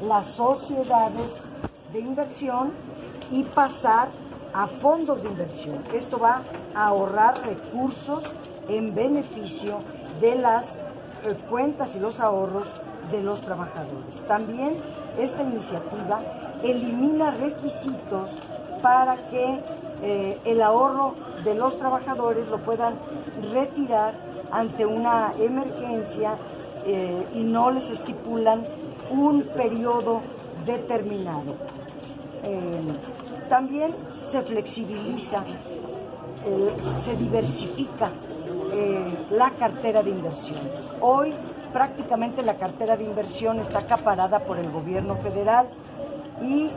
las sociedades de inversión y pasar a fondos de inversión. Esto va a ahorrar recursos en beneficio de las cuentas y los ahorros de los trabajadores. También esta iniciativa elimina requisitos para que el ahorro de los trabajadores lo puedan retirar ante una emergencia y no les estipulan un periodo determinado. También se flexibiliza, se diversifica la cartera de inversión. Hoy prácticamente la cartera de inversión está acaparada por el gobierno federal y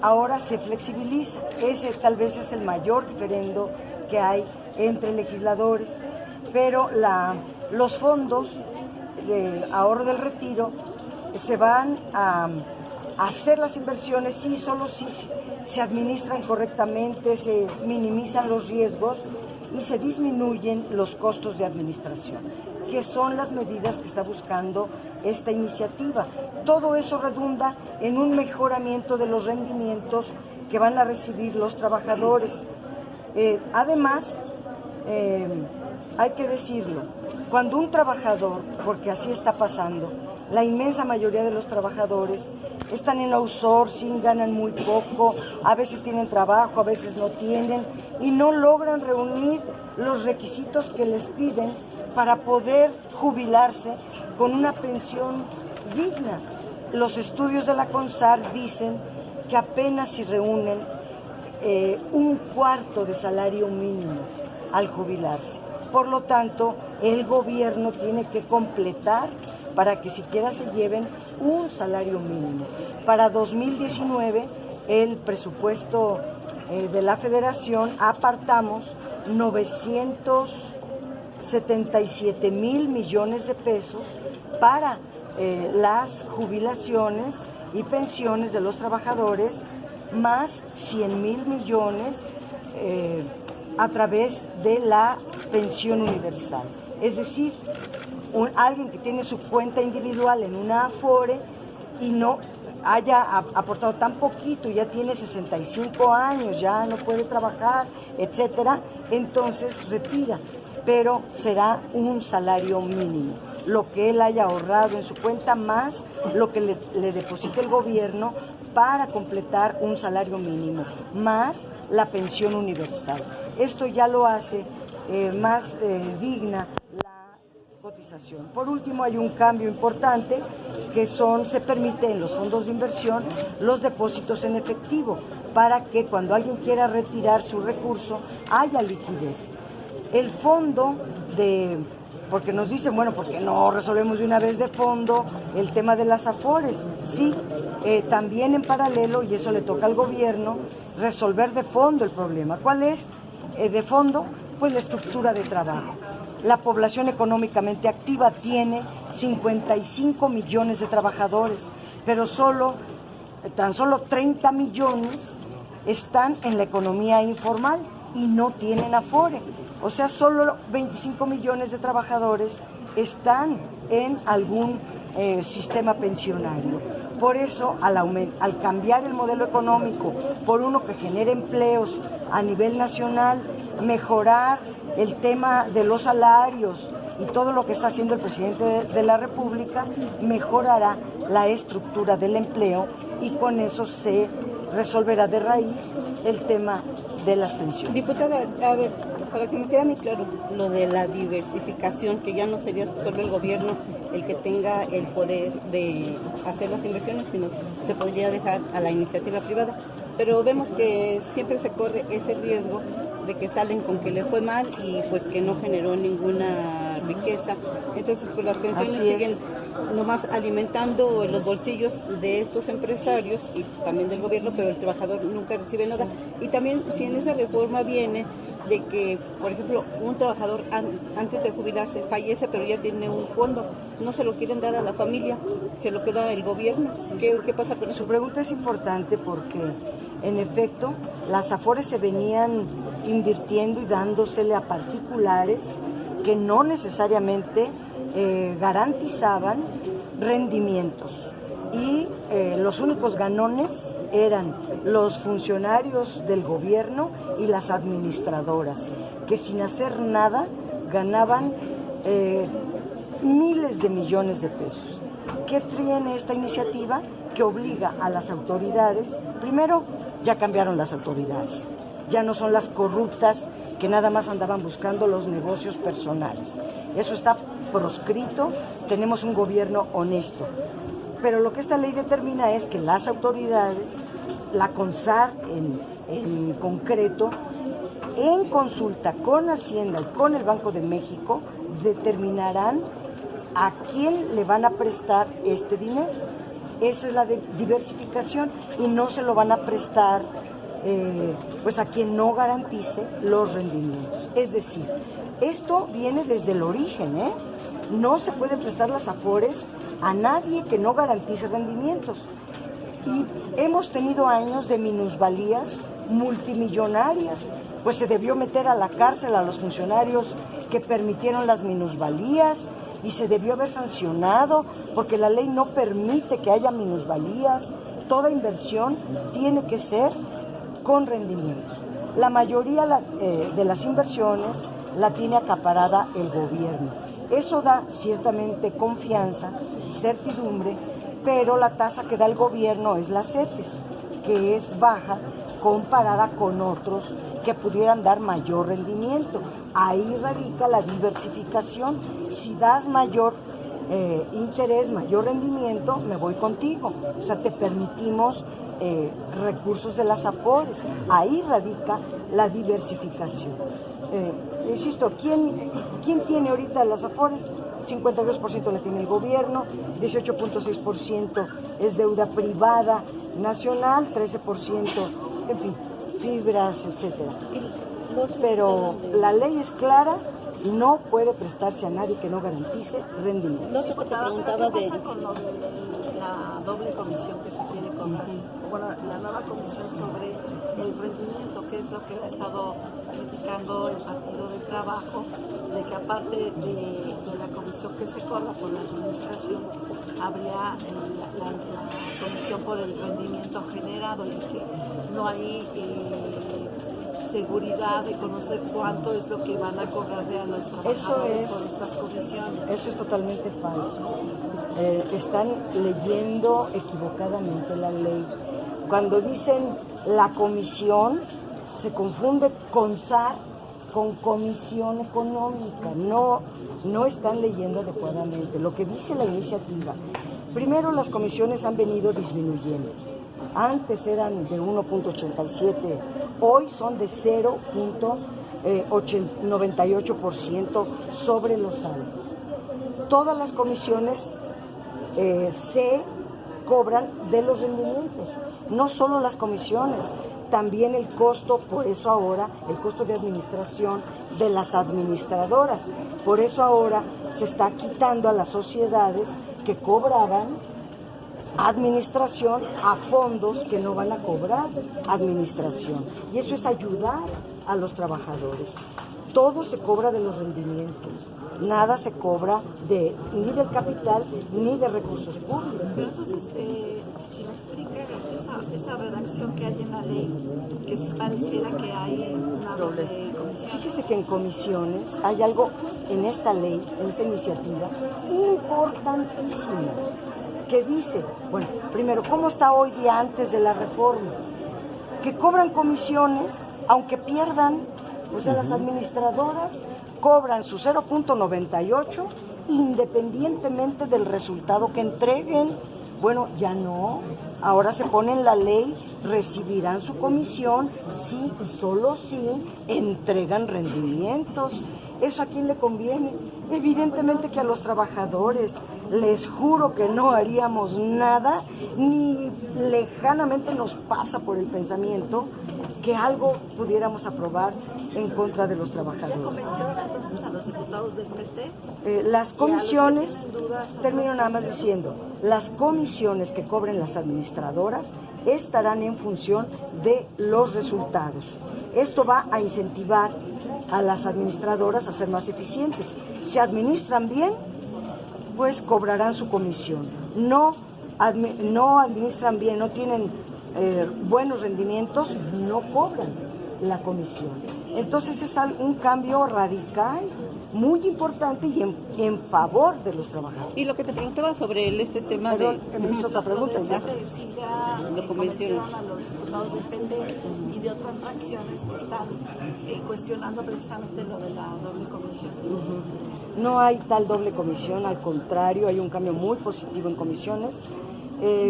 ahora se flexibiliza. Ese tal vez es el mayor diferendo que hay entre legisladores, pero los fondos de ahorro del retiro se van a hacer las inversiones solo si se administran correctamente, se minimizan los riesgos y se disminuyen los costos de administración, que son las medidas que está buscando esta iniciativa. Todo eso redunda en un mejoramiento de los rendimientos que van a recibir los trabajadores. Además, hay que decirlo, cuando un trabajador, porque así está pasando, la inmensa mayoría de los trabajadores están en outsourcing, ganan muy poco, a veces tienen trabajo, a veces no tienen y no logran reunir los requisitos que les piden para poder jubilarse con una pensión digna. Los estudios de la CONSAR dicen que apenas si reúnen un cuarto de salario mínimo al jubilarse. Por lo tanto, el gobierno tiene que completar para que siquiera se lleven un salario mínimo. Para 2019, el presupuesto de la Federación apartamos 977 mil millones de pesos para las jubilaciones y pensiones de los trabajadores, más 100 mil millones a través de la pensión universal. Es decir, alguien que tiene su cuenta individual en una Afore y no haya aportado tan poquito, ya tiene 65 años, ya no puede trabajar, etcétera, entonces retira, pero será un salario mínimo, lo que él haya ahorrado en su cuenta más lo que le deposite el gobierno para completar un salario mínimo, más la pensión universal. Esto ya lo hace más digna la cotización. Por último, hay un cambio importante que se permite en los fondos de inversión los depósitos en efectivo para que cuando alguien quiera retirar su recurso haya liquidez. El fondo porque nos dicen, bueno, ¿por qué no resolvemos de una vez de fondo el tema de las Afores? Sí, también en paralelo, y eso le toca al gobierno, resolver de fondo el problema. ¿Cuál es de fondo? Pues la estructura de trabajo. La población económicamente activa tiene 55 millones de trabajadores, pero tan solo 30 millones están en la economía informal y no tienen Afore. O sea, solo 25 millones de trabajadores están en algún sistema pensionario. Por eso, al cambiar el modelo económico por uno que genere empleos a nivel nacional, mejorar el tema de los salarios y todo lo que está haciendo el presidente de la República, mejorará la estructura del empleo y con eso se resolverá de raíz el tema de las pensiones. Diputada, a ver, para que me quede muy claro, lo de la diversificación, que ya no sería solo el gobierno el que tenga el poder de hacer las inversiones, sino se podría dejar a la iniciativa privada. Pero vemos que siempre se corre ese riesgo de que salen con que les fue mal y pues que no generó ninguna riqueza. Entonces, pues las pensiones siguen nomás alimentando los bolsillos de estos empresarios y también del gobierno, pero el trabajador nunca recibe nada. Y también si en esa reforma viene de que, por ejemplo, un trabajador antes de jubilarse fallece, pero ya tiene un fondo, no se lo quieren dar a la familia, se lo queda el gobierno. ¿Qué pasa con eso? Su pregunta es importante porque, en efecto, las Afores se venían invirtiendo y dándosele a particulares que no necesariamente garantizaban rendimientos y los únicos ganones eran los funcionarios del gobierno y las administradoras, que sin hacer nada ganaban miles de millones de pesos. ¿Qué tiene esta iniciativa? Que obliga a las autoridades, primero, ya cambiaron las autoridades, ya no son las corruptas que nada más andaban buscando los negocios personales. Eso está proscrito, tenemos un gobierno honesto. Pero lo que esta ley determina es que las autoridades, la CONSAR en concreto, en consulta con Hacienda y con el Banco de México, determinarán a quién le van a prestar este dinero. Esa es la diversificación, y no se lo van a prestar pues a quien no garantice los rendimientos. Es decir, esto viene desde el origen, no se pueden prestar las Afores a nadie que no garantice rendimientos. Y hemos tenido años de minusvalías multimillonarias, pues se debió meter a la cárcel a los funcionarios que permitieron las minusvalías, y se debió haber sancionado, porque la ley no permite que haya minusvalías. Toda inversión tiene que ser con rendimientos. La mayoría de las inversiones la tiene acaparada el gobierno. Eso da ciertamente confianza, certidumbre, pero la tasa que da el gobierno es la CETES, que es baja comparada con otros que pudieran dar mayor rendimiento. Ahí radica la diversificación. Si das mayor interés, mayor rendimiento, me voy contigo. O sea, te permitimos recursos de las Afores. Ahí radica la diversificación. Insisto, ¿quién tiene ahorita las Afores? 52% la tiene el gobierno, 18.6% es deuda privada nacional, 13%, en fin, fibras, etcétera. Pero la ley es clara, no puede prestarse a nadie que no garantice rendimiento. No, porque te preguntaba ¿Qué pasa con lo de la doble comisión que se quiere cobrar? Bueno, la nueva comisión sobre el rendimiento, que es lo que ha estado criticando el Partido del Trabajo, de que aparte de la comisión que se cobra por la administración, habría la comisión por el rendimiento generado, y que no hay seguridad de conocer cuánto es lo que van a cobrarle a los trabajadores por estas comisiones. Eso es totalmente falso. Están leyendo equivocadamente la ley. Cuando dicen la comisión, se confunde CONSAR con comisión económica. No están leyendo adecuadamente. Lo que dice la iniciativa, primero, las comisiones han venido disminuyendo. Antes eran de 1.87, hoy son de 0.98% sobre los saldos. Todas las comisiones se cobran de los rendimientos, no solo las comisiones, también el costo. Por eso ahora el costo de administración de las administradoras, por eso ahora se está quitando a las sociedades que cobraban administración a fondos que no van a cobrar administración, y eso es ayudar a los trabajadores. Todo se cobra de los rendimientos, nada se cobra ni del capital ni de recursos públicos. Pero entonces, si me explica esa redacción que hay en la ley, que pareciera que hay una doble comisión. Fíjese que en comisiones hay algo en esta ley, en esta iniciativa, importantísimo, que dice, bueno, primero, ¿cómo está hoy día antes de la reforma? Que cobran comisiones, aunque pierdan, o sea, las administradoras cobran su 0.98 independientemente del resultado que entreguen. Bueno, ya no, ahora se pone en la ley, recibirán su comisión si y solo si entregan rendimientos. ¿Eso a quién le conviene? Evidentemente que a los trabajadores. Les juro que no haríamos nada, ni lejanamente nos pasa por el pensamiento que algo pudiéramos aprobar en contra de los trabajadores. ¿Ya convencieron entonces a los diputados del PT? Las comisiones, termino nada más diciendo, las comisiones que cobren las administradoras estarán en función de los resultados. Esto va a incentivar a las administradoras a ser más eficientes. Si administran bien, pues cobrarán su comisión. No no administran bien, no tienen buenos rendimientos, no cobran la comisión. Entonces es un cambio radical, muy importante y en favor de los trabajadores. Y lo que te preguntaba sobre este tema me hizo otra pregunta. Sí, ya Lo convencieron a los diputados del PT y de otras fracciones que están cuestionando precisamente lo de la doble comisión. No hay tal doble comisión, al contrario, hay un cambio muy positivo en comisiones.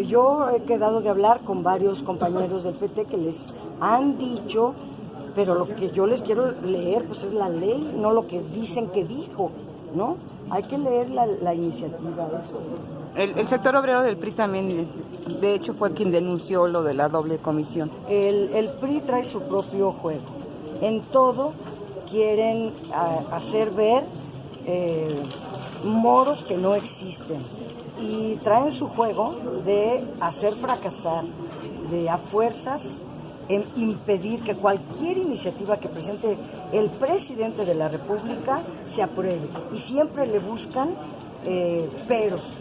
Yo he quedado de hablar con varios compañeros del PT que les han dicho, pero lo que yo les quiero leer pues es la ley, no lo que dicen que dijo, ¿no? Hay que leer la iniciativa, eso. El sector obrero del PRI también, de hecho, fue quien denunció lo de la doble comisión. El PRI trae su propio juego. En todo quieren hacer ver moros que no existen. Y traen su juego de hacer fracasar, de a fuerzas impedir que cualquier iniciativa que presente el presidente de la República se apruebe. Y siempre le buscan peros.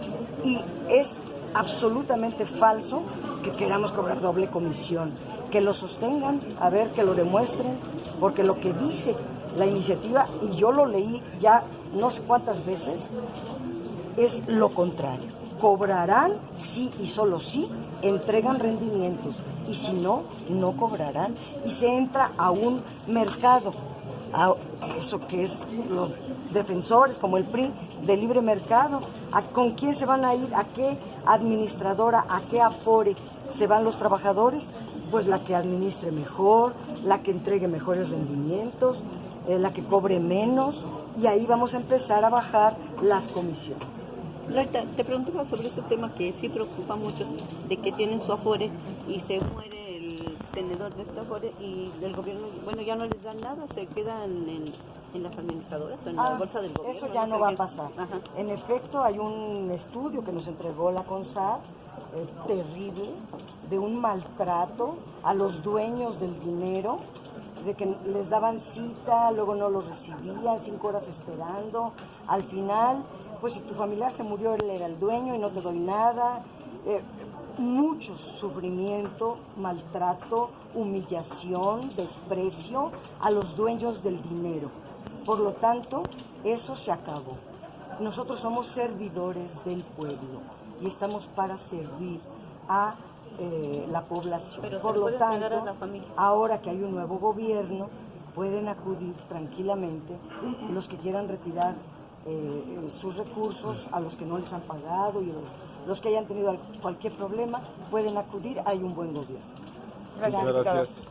Y es absolutamente falso que queramos cobrar doble comisión. Que lo sostengan, a ver, que lo demuestren, porque lo que dice la iniciativa, y yo lo leí ya no sé cuántas veces, es lo contrario. Cobrarán si y solo si entregan rendimientos, y si no, no cobrarán. Y se entra a un mercado, a eso que es los defensores como el PRI de libre mercado. ¿Con quién se van a ir? ¿A qué administradora? ¿A qué afore se van los trabajadores? Pues la que administre mejor, la que entregue mejores rendimientos, la que cobre menos, y ahí vamos a empezar a bajar las comisiones. Rita, te preguntaba sobre este tema que sí preocupa a muchos, de que tienen su afore y se muere el tenedor de este afore y el gobierno, bueno, ya no les dan nada, se quedan en las administradoras o en la bolsa del gobierno. Eso ya no va a pasar. Ajá. En efecto, hay un estudio que nos entregó la CONSAR, terrible, de un maltrato a los dueños del dinero, de que les daban cita, luego no los recibían, 5 horas esperando, al final, pues si tu familiar se murió, él era el dueño y no te doy nada, mucho sufrimiento, maltrato, humillación, desprecio a los dueños del dinero. Por lo tanto, eso se acabó. Nosotros somos servidores del pueblo y estamos para servir a la población. Pero por lo tanto, a la familia. Ahora que hay un nuevo gobierno, pueden acudir tranquilamente los que quieran retirar sus recursos, a los que no les han pagado y los que hayan tenido cualquier problema, pueden acudir, hay un buen gobierno. Gracias.